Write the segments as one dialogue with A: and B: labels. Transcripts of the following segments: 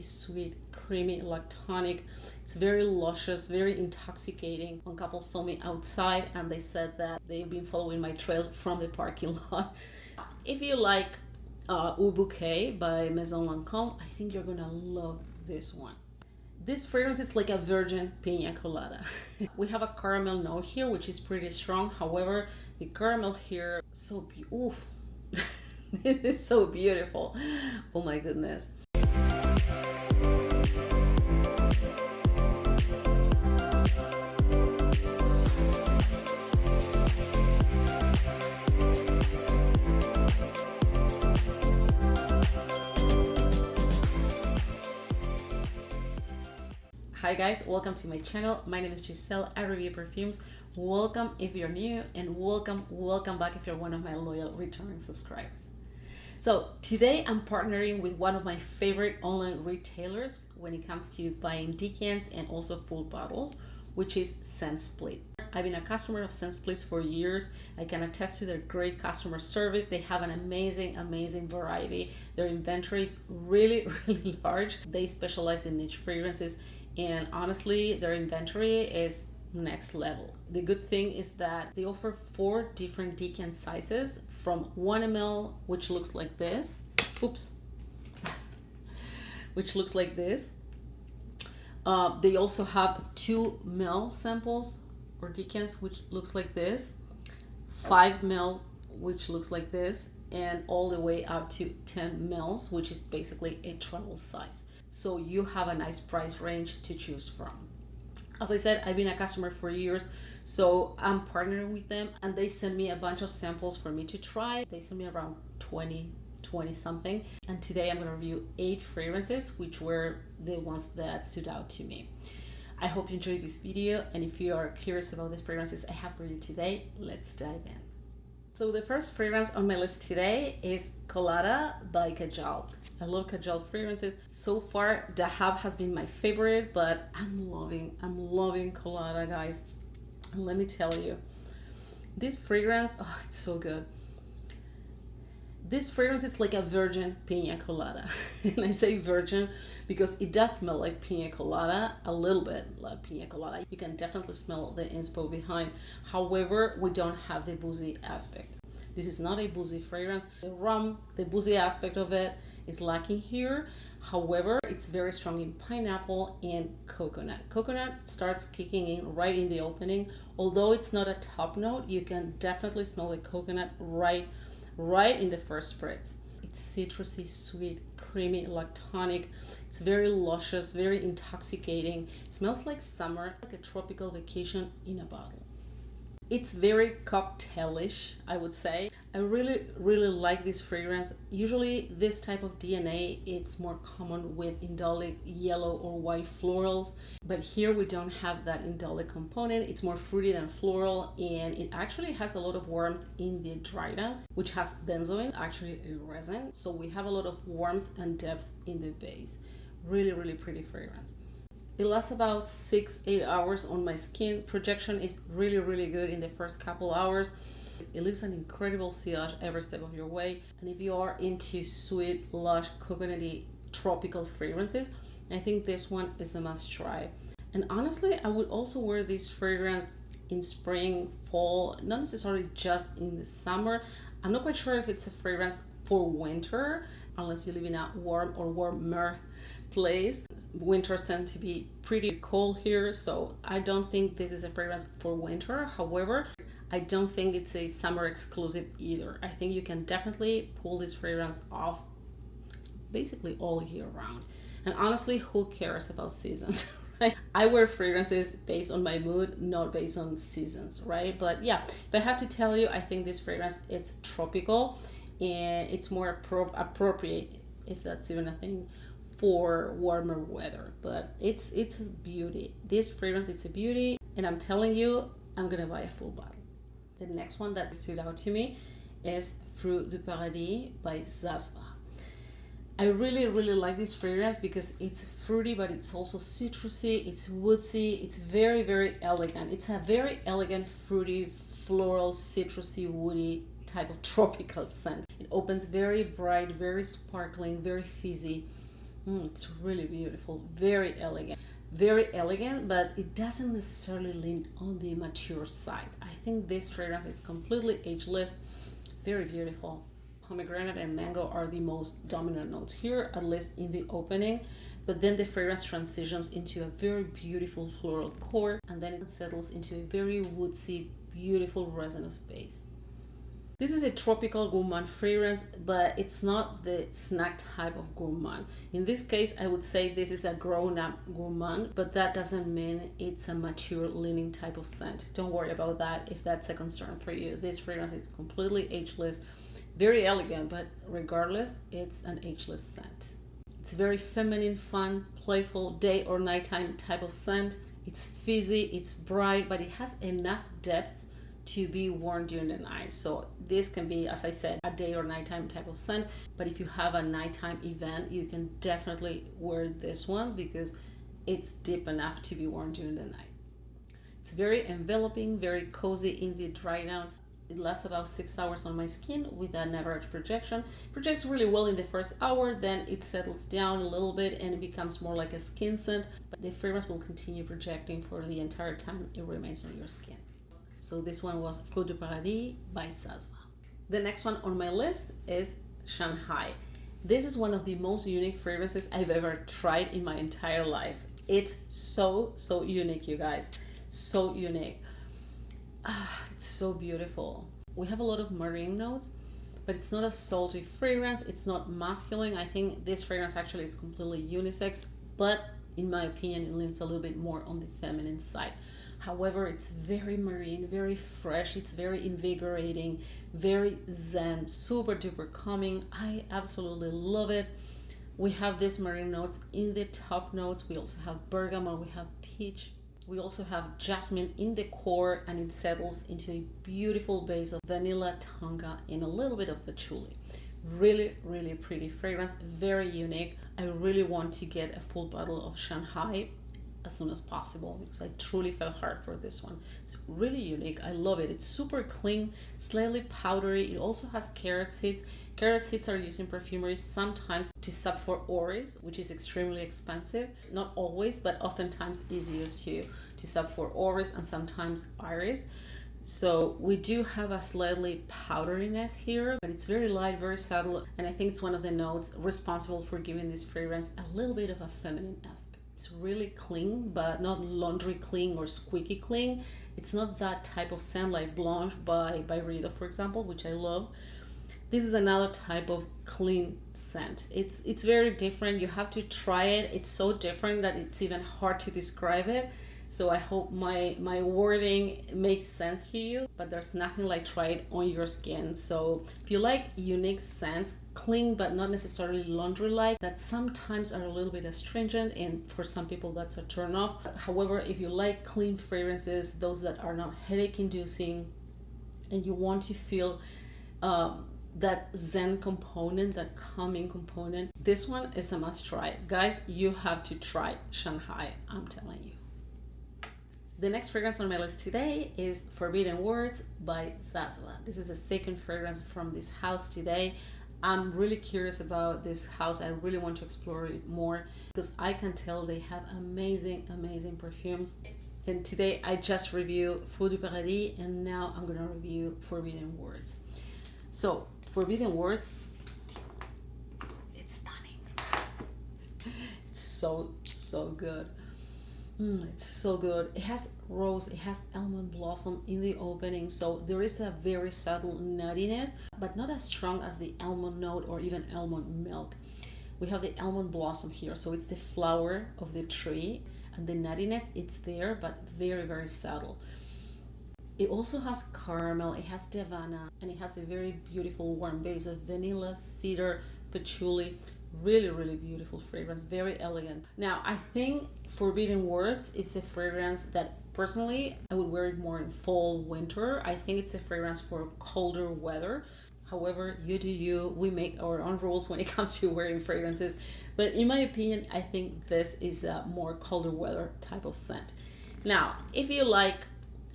A: Sweet, creamy, lactonic. It's very luscious, very intoxicating. One couple saw me outside and they said that they've been following my trail from the parking lot. If you like Eau Bouquet by Maison Lancôme, I think you're gonna love this one. This fragrance is like a virgin pina colada. We have a caramel note here, which is pretty strong. However, the caramel here, oof, this is so beautiful. Oh my goodness. Hi guys, welcome to my channel. My name is Giselle. I review perfumes. Welcome if you're new, and welcome back if you're one of my loyal returning subscribers. So today I'm partnering with one of my favorite online retailers when it comes to buying decants and also full bottles, which is ScentSplit. I've been a customer of ScentSplit for years. I can attest to their great customer service. They have an amazing variety. Their inventory is really large. They specialize in niche fragrances, and honestly, their inventory is next level. The good thing is that they offer 4 different decant sizes, from 1 ml, which looks like this. Oops. Which looks like this. They also have 2 ml samples or decants, which looks like this, 5 ml, which looks like this, and all the way up to 10 mls, which is basically a travel size. So you have a nice price range to choose from. As I said, I've been a customer for years, so I'm partnering with them, and they send me a bunch of samples for me to try. They send me around 20 something, and today I'm going to review 8 fragrances, which were the ones that stood out to me. I hope you enjoyed this video, and if you are curious about the fragrances I have for you today, let's dive in. So the first fragrance on my list today is Colada by Kajal. I love Kajal fragrances. So far, 𝙁𝙁 has been my favorite, but I'm loving Colada, guys. And let me tell you, this fragrance, oh, it's so good. This fragrance is like a virgin pina colada. And I say virgin because it does smell like pina colada, a little bit like pina colada. You can definitely smell the inspo behind. However, we don't have the boozy aspect. This is not a boozy fragrance. The rum, the boozy aspect of it is lacking here. However, it's very strong in pineapple and coconut. Coconut starts kicking in right in the opening. Although it's not a top note, you can definitely smell the coconut right in the first spritz. It's citrusy, sweet, creamy, lactonic. It's very luscious, very intoxicating. It smells like summer, like a tropical vacation in a bottle. It's very cocktailish, I would say. I really like this fragrance. Usually this type of DNA, it's more common with indolic yellow or white florals, but here we don't have that indolic component. It's more fruity than floral, and it actually has a lot of warmth in the dry down, which has benzoin, actually a resin. So we have a lot of warmth and depth in the base. Really pretty fragrance. It lasts about 6-8 hours on my skin. Projection is really good in the first couple hours. It leaves an incredible sillage every step of your way. And if you are into sweet, lush, coconutty, tropical fragrances, I think this one is a must try. And honestly, I would also wear this fragrance in spring, fall, not necessarily just in the summer. I'm not quite sure if it's a fragrance for winter, unless you live in a warm or warmer place. Winters tend to be pretty cold here, so I don't think this is a fragrance for winter. However, I don't think it's a summer exclusive either. I think you can definitely pull this fragrance off basically all year round. And honestly, who cares about seasons? Right? I wear fragrances based on my mood, not based on seasons, right? But yeah, if I have to tell you, I think this fragrance, it's tropical, and it's more appropriate, if that's even a thing, for warmer weather. But it's a beauty. This fragrance, it's a beauty, and I'm telling you, I'm gonna buy a full bottle. The next one that stood out to me is Fruit du Paradis by Sasva. I really like this fragrance because it's fruity, but it's also citrusy, it's woodsy, it's very elegant. It's a very elegant, fruity, floral, citrusy, woody type of tropical scent. It opens very bright, very sparkling, very fizzy. It's really beautiful, very elegant, but it doesn't necessarily lean on the mature side. I think this fragrance is completely ageless, very beautiful. Pomegranate and mango are the most dominant notes here, at least in the opening, but then the fragrance transitions into a very beautiful floral core, and then it settles into a very woodsy, beautiful resinous base. This is a tropical gourmand fragrance, but it's not the snack type of gourmand. In this case, I would say this is a grown-up gourmand, but that doesn't mean it's a mature leaning type of scent. Don't worry about that if that's a concern for you. This fragrance is completely ageless, very elegant, but regardless, it's an ageless scent. It's very feminine, fun, playful, day or nighttime type of scent. It's fizzy, it's bright, but it has enough depth to be worn during the night. So this can be, as I said, a day or nighttime type of scent, but if you have a nighttime event, you can definitely wear this one because it's deep enough to be worn during the night. It's very enveloping, very cozy in the dry down. It lasts about 6 hours on my skin with an average projection. It projects really well in the first hour, then it settles down a little bit and it becomes more like a skin scent, but the fragrance will continue projecting for the entire time it remains on your skin. So this one was Fleur de Paradis by Sasva. The next one on my list is Shanghai. This is one of the most unique fragrances I've ever tried in my entire life. It's so unique, you guys. So unique. It's so beautiful. We have a lot of marine notes, but it's not a salty fragrance. It's not masculine. I think this fragrance actually is completely unisex, but in my opinion, it leans a little bit more on the feminine side. However, it's very marine, very fresh, it's very invigorating, very zen, super duper calming. I absolutely love it. We have these marine notes in the top notes. We also have bergamot, we have peach. We also have jasmine in the core, and it settles into a beautiful base of vanilla, tonka, and a little bit of patchouli. Really pretty fragrance, very unique. I really want to get a full bottle of Shanghai as soon as possible because I truly fell hard for this one. It's really unique. I love it. It's super clean, slightly powdery. It also has carrot seeds. Carrot seeds are used in perfumery sometimes to sub for oris, which is extremely expensive. Not always, but oftentimes is used to sub for oris and sometimes iris. So we do have a slightly powderiness here, but it's very light, very subtle, and I think it's one of the notes responsible for giving this fragrance a little bit of a feminine aspect. It's really clean, but not laundry clean or squeaky clean. It's not that type of scent like Blanche by Rita, for example, which I love. This is another type of clean scent. It's very different. You have to try it. It's so different that it's even hard to describe it. So I hope my wording makes sense to you, but there's nothing like try it on your skin. So if you like unique scents, clean but not necessarily laundry-like, that sometimes are a little bit astringent, and for some people that's a turn off. However, if you like clean fragrances, those that are not headache-inducing, and you want to feel that zen component, that calming component, this one is a must try. Guys, you have to try Shanghai, I'm telling you. The next fragrance on my list today is Forbidden Words by Sasva. This is the second fragrance from this house today. I'm really curious about this house. I really want to explore it more because I can tell they have amazing perfumes. And today I just reviewed Fleur de Paradis, and now I'm going to review Forbidden Words. So Forbidden Words, it's stunning. It's so good. It's so good. It has rose, it has almond blossom in the opening, so there is a very subtle nuttiness, but not as strong as the almond note or even almond milk. We have the almond blossom here, so it's the flower of the tree, and the nuttiness, it's there, but very subtle. It also has caramel, it has davana, and it has a very beautiful warm base of vanilla, cedar, patchouli. Really beautiful fragrance, very elegant. Now I think Forbidden Words, it's a fragrance that personally I would wear it more in fall, winter. I think it's a fragrance for colder weather. However, you do you. We make our own rules when it comes to wearing fragrances, but in my opinion, I think this is a more colder weather type of scent. Now if you like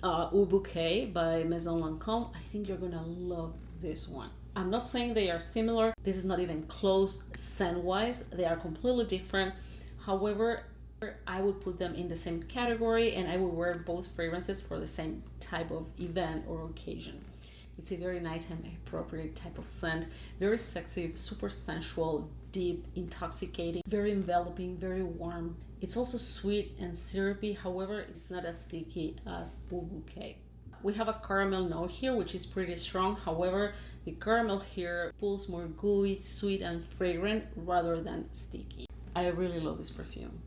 A: Au Bouquet by Maison Lancôme, I think you're gonna love this one. I'm not saying they are similar. This is not even close scent-wise. They are completely different. However, I would put them in the same category, and I would wear both fragrances for the same type of event or occasion. It's a very nighttime appropriate type of scent, very sexy, super sensual, deep, intoxicating, very enveloping, very warm. It's also sweet and syrupy, however, it's not as sticky as 𝑣𝑣. We have a caramel note here, which is pretty strong. However, the caramel here pulls more gooey, sweet, and fragrant rather than sticky. I really love this perfume.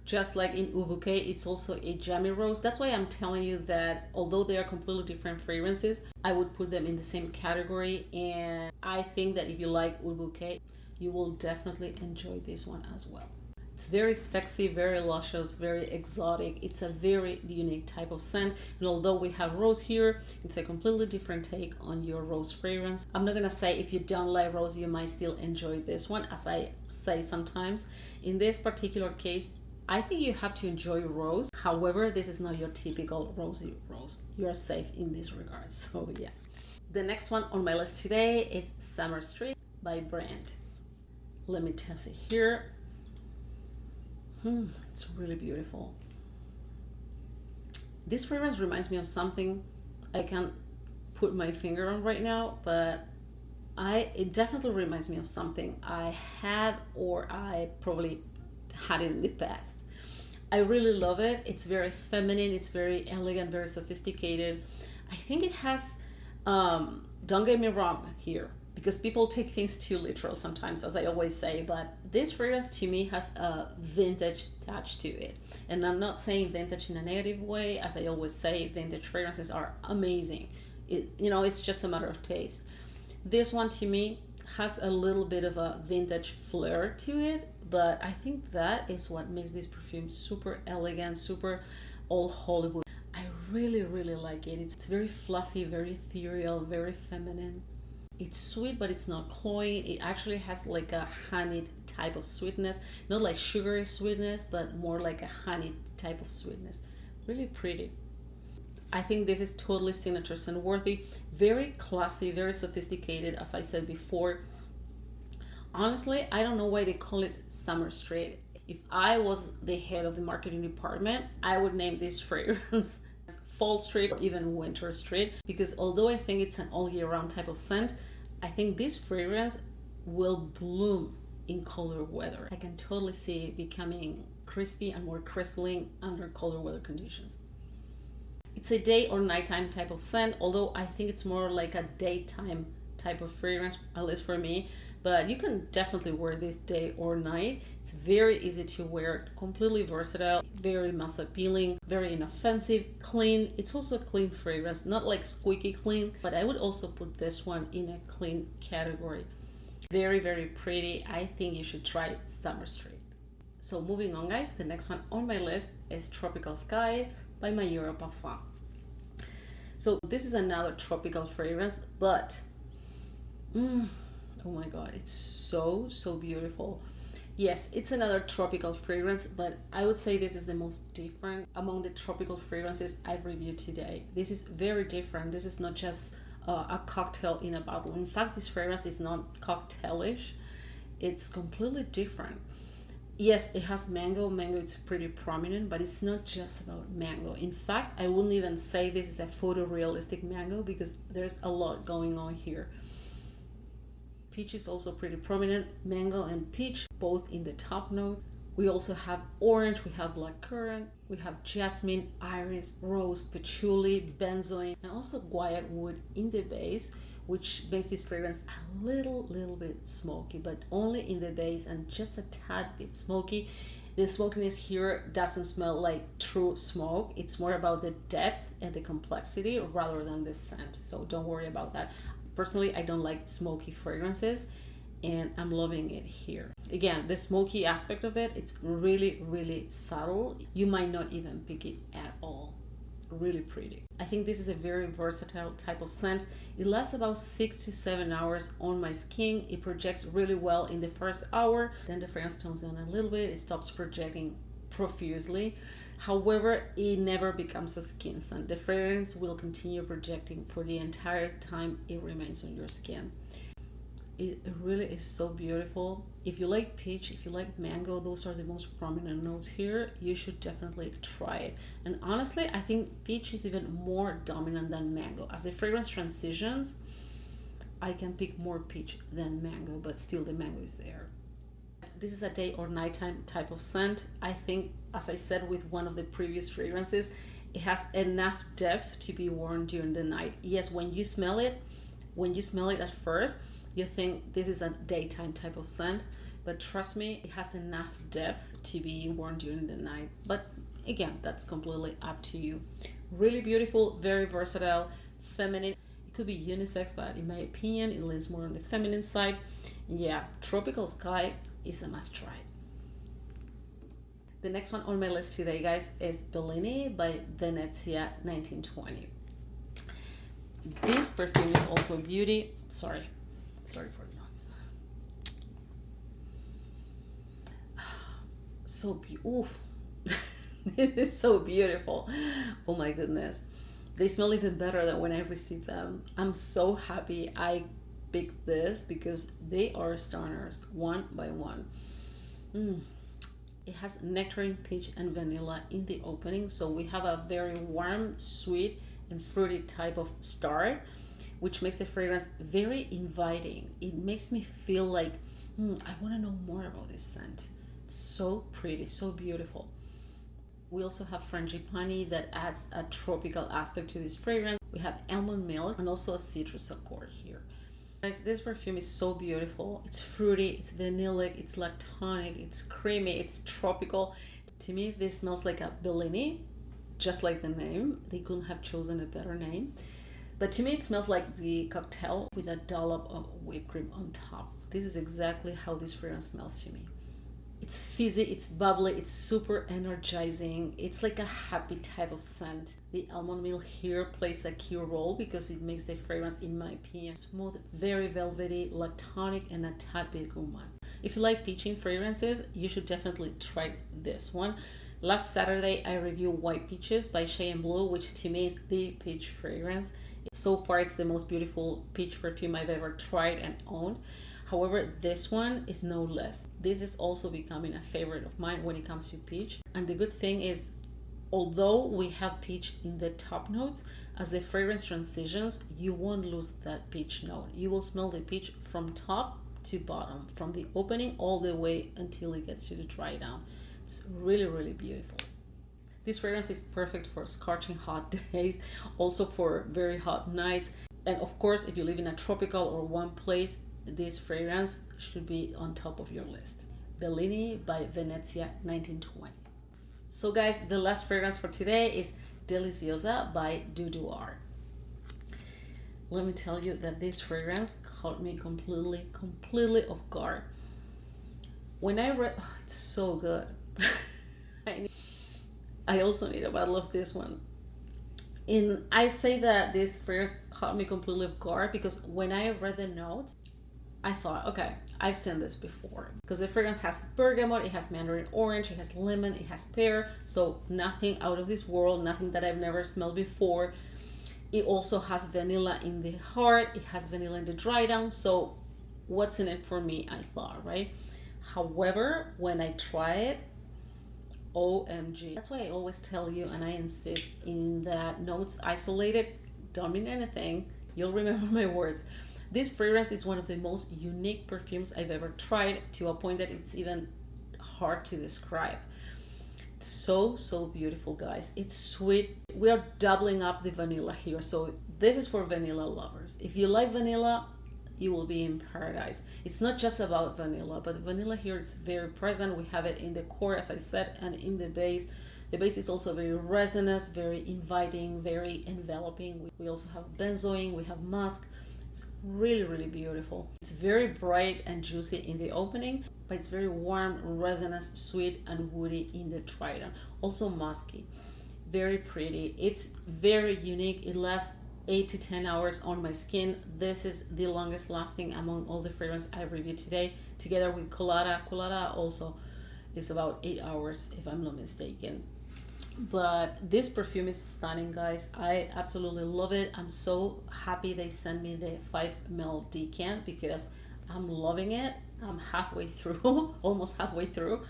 A: Just like in 𝑣𝑣, it's also a jammy rose. That's why I'm telling you that although they are completely different fragrances, I would put them in the same category. And I think that if you like 𝑣𝑣, you will definitely enjoy this one as well. It's very sexy, very luscious, very exotic. It's a very unique type of scent. And although we have rose here, it's a completely different take on your rose fragrance. I'm not gonna say if you don't like rose, you might still enjoy this one, as I say sometimes. In this particular case, I think you have to enjoy rose. However, this is not your typical rosy rose. You are safe in this regard. So yeah. The next one on my list today is Summer Street by Brand. Let me test it here. It's really beautiful. This fragrance reminds me of something I can't put my finger on right now, but it definitely reminds me of something I have or I probably had it in the past. I really love it. It's very feminine, it's very elegant, very sophisticated. I think it has, don't get me wrong here, because people take things too literal sometimes, as I always say, but this fragrance to me has a vintage touch to it. And I'm not saying vintage in a negative way. As I always say, vintage fragrances are amazing. It's just a matter of taste. This one to me has a little bit of a vintage flair to it, but I think that is what makes this perfume super elegant, super old Hollywood. I really, really like it. It's very fluffy, very ethereal, very feminine. It's sweet, but it's not cloying. It actually has like a honeyed type of sweetness, not like sugary sweetness, but more like a honey type of sweetness. Really pretty. I think this is totally signature scent worthy. Very classy, very sophisticated, as I said before. Honestly, I don't know why they call it Summer Street. If I was the head of the marketing department, I would name this fragrance Fall Street or even Winter Street, because although I think it's an all year round type of scent, I think this fragrance will bloom in colder weather. I can totally see it becoming crispy and more crystalline under colder weather conditions. It's a day or nighttime type of scent, although I think it's more like a daytime type of fragrance, at least for me. But you can definitely wear this day or night. It's very easy to wear, completely versatile, very mass appealing, very inoffensive, clean. It's also a clean fragrance, not like squeaky clean, but I would also put this one in a clean category. Very, very pretty. I think you should try Summer Street. So moving on, guys, the next one on my list is Tropical Sky by My Europa. So this is another tropical fragrance, but oh my god, it's so beautiful. Yes, it's another tropical fragrance, but I would say this is the most different among the tropical fragrances I've reviewed today. This is very different. This is not just a cocktail in a bottle. In fact, this fragrance is not cocktailish. It's completely different. Yes, it has mango. Mango is pretty prominent, but it's not just about mango. In fact, I wouldn't even say this is a photorealistic mango, because there's a lot going on here. Peach is also pretty prominent. Mango and peach, both in the top note. We also have orange, we have blackcurrant, we have jasmine, iris, rose, patchouli, benzoin, and also guaiac wood in the base, which makes this fragrance a little bit smoky, but only in the base and just a tad bit smoky. The smokiness here doesn't smell like true smoke. It's more about the depth and the complexity rather than the scent, so don't worry about that. Personally, I don't like smoky fragrances, and I'm loving it here. Again, the smoky aspect of it, it's really subtle. You might not even pick it at all. Really pretty. I think this is a very versatile type of scent. It lasts about 6 to 7 hours on my skin. It projects really well in the first hour. Then the fragrance tones down a little bit. It stops projecting profusely. However, it never becomes a skin scent. The fragrance will continue projecting for the entire time it remains on your skin. It really is so beautiful. If you like peach, if you like mango, those are the most prominent notes here. You should definitely try it. And honestly, I think peach is even more dominant than mango. As the fragrance transitions, I can pick more peach than mango, but still the mango is there. This is a day or nighttime type of scent. I think, as I said with one of the previous fragrances, it has enough depth to be worn during the night. Yes, when you smell it at first, you think this is a daytime type of scent, but trust me, it has enough depth to be worn during the night. But again, that's completely up to you. Really beautiful, very versatile, feminine. It could be unisex, but in my opinion, it leans more on the feminine side. Yeah, Tropical Sky is a must try. The next one on my list today, guys, is Bellini by Venezia 1920. This perfume is also beauty. Sorry for the noise. So beautiful. This is so beautiful. Oh my goodness. They smell even better than when I received them. I'm so happy I picked this because they are stunners one by one. It has nectarine, peach, and vanilla in the opening. So we have a very warm, sweet, and fruity type of start, which makes the fragrance very inviting. It makes me feel like, I want to know more about this scent. It's so pretty, so beautiful. We also have frangipani that adds a tropical aspect to this fragrance. We have almond milk and also a citrus accord here. Guys, this perfume is so beautiful. It's fruity, it's vanillic, it's lactonic, it's creamy, it's tropical. To me, this smells like a Bellini, just like the name. They couldn't have chosen a better name. But to me, it smells like the cocktail with a dollop of whipped cream on top. This is exactly how this fragrance smells to me. It's fizzy, it's bubbly, it's super energizing. It's like a happy type of scent. The almond milk here plays a key role because it makes the fragrance, in my opinion, smooth, very velvety, lactonic, and a tad bit gourmand. If you like peaching fragrances, you should definitely try this one. Last Saturday, I reviewed White Peaches by Shea & Blue, which to me is the peach fragrance. So far, it's the most beautiful peach perfume I've ever tried and owned. However, this one is no less. This is also becoming a favorite of mine when it comes to peach. And the good thing is, although we have peach in the top notes, as the fragrance transitions, you won't lose that peach note. You will smell the peach from top to bottom, from the opening all the way until it gets to the dry down. It's really, really beautiful. This fragrance is perfect for scorching hot days, also for very hot nights. And of course, if you live in a tropical or warm place, this fragrance should be on top of your list. Bellini by Venezia 1920. So guys, the last fragrance for today is Deliziosa by Ďuďuár. Let me tell you that this fragrance caught me completely off guard. When I read, it's so good. I also need a bottle of this one. I say that this fragrance caught me completely off guard because when I read the notes, I thought, okay, I've seen this before. Because the fragrance has bergamot, it has mandarin orange, it has lemon, it has pear. So nothing out of this world, nothing that I've never smelled before. It also has vanilla in the heart, it has vanilla in the dry down. So what's in it for me, I thought, right? However, when I try it, OMG. That's why I always tell you, and I insist in that notes isolated, don't mean anything. You'll remember my words. This fragrance is one of the most unique perfumes I've ever tried, to a point that it's even hard to describe. It's so beautiful, guys. It's sweet. We are doubling up the vanilla here. So this is for vanilla lovers. If you like vanilla, you will be in paradise. It's not just about vanilla, but the vanilla here is very present. We have it in the core, as I said, and in the base. The base is also very resinous, very inviting, very enveloping. We also have benzoin, we have musk. It's really beautiful. It's very bright and juicy in the opening, but it's very warm, resinous, sweet, and woody in the dry down. Also musky. Very pretty. It's very unique. It lasts 8 to 10 hours on my skin. This is the longest lasting among all the fragrances I reviewed today, together with Colada. Colada also is about 8 hours, if I'm not mistaken. But this perfume is stunning, guys. I absolutely love it. I'm so happy they sent me the 5 ml decant because I'm loving it. I'm halfway through, almost halfway through,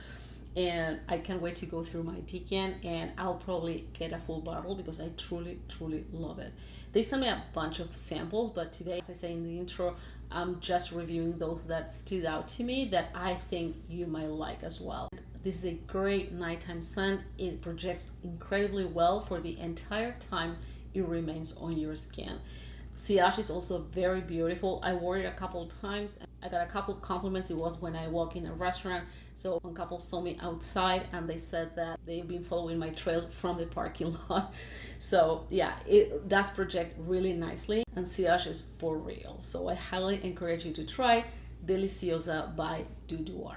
A: and I can't wait to go through my decant, and I'll probably get a full bottle because I truly, truly love it. They sent me a bunch of samples, but today, as I say in the intro, I'm just reviewing those that stood out to me that I think you might like as well. This is a great nighttime scent. It projects incredibly well for the entire time it remains on your skin. 𝙭 is also very beautiful. I wore it a couple times. I got a couple compliments. It was when I walk in a restaurant. So one couple saw me outside and they said that they've been following my trail from the parking lot. So yeah, it does project really nicely, and 𝙭 is for real. So I highly encourage you to try Deliziosa by 𝑑'Or.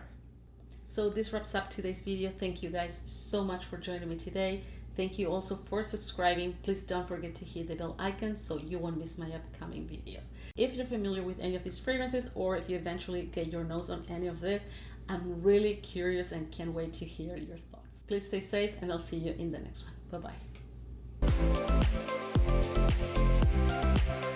A: So this wraps up today's video. Thank you guys so much for joining me today. Thank you also for subscribing. Please don't forget to hit the bell icon so you won't miss my upcoming videos. If you're familiar with any of these fragrances, or if you eventually get your nose on any of this, I'm really curious and can't wait to hear your thoughts. Please stay safe, and I'll see you in the next one. Bye-bye.